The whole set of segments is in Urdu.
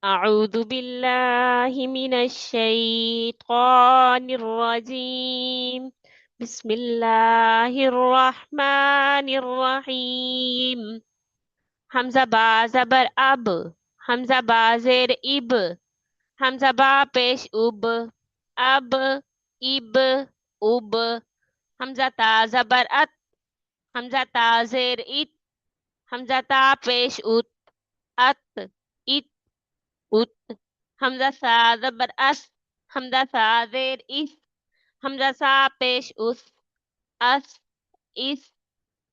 أعوذ بالله من الشيطان الرجيم. بسم الله الرحمن الرحيم. حمزة با زبر اب، حمزة با زیر اب، حمزة با پیش اب، اب اب اب. حمزة تا زبر ات، حمزة تا زیر ات، حمزة تا پیش ات، ات ات ات. حمزة سا زبر اس، حمزة سا زیر اس، حمزة سا پیش اس، اس اس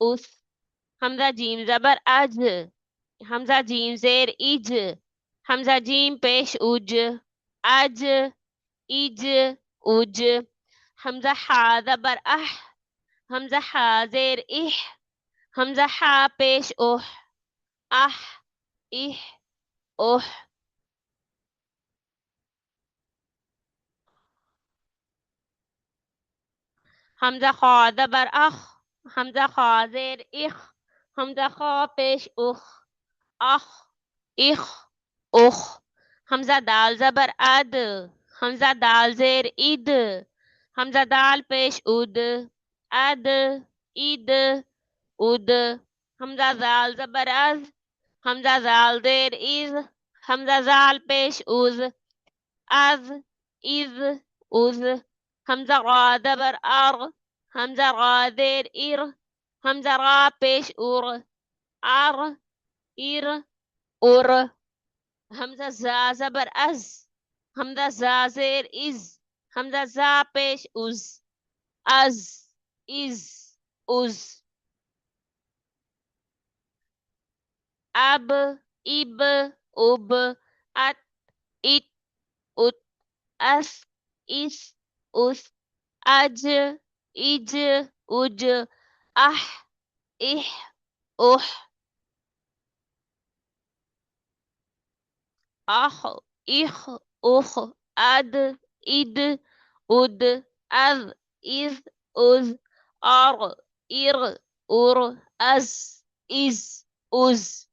اس. حمزة جیم زبر اج، حمزة جیم زیر اج، حمزة جیم پیش اج، اج اج اج. حمزة حا زبر اح، حمزة حا زیر اح، حمزة حا پیش اح، اح اح اح. حمزة خا زبر اخ، حمزة خا زیر اخ، حمزة خا پیش اخ، اخ اخ اخ. حمزة دال زبر اد، حمزة دال زیر اد، حمزة دال پیش اد، اد اد اد. حمزة زال زبر از، حمزة زال زیر از، حمزة زال پیش از، از از از. حمزة را زبر ار، حمزة را زیر ایر، حمزة را پیش اور، ار ایر اور. حمزة زا زبر از، حمزة زا زیر از، حمزة زا پیش از، از از. اب اب اب، ات ات ات، اس اس اس. اج اج اج، اح اح اح. اخ اخ اخ، اد اد اد، از از از. ار ار ار، از از از.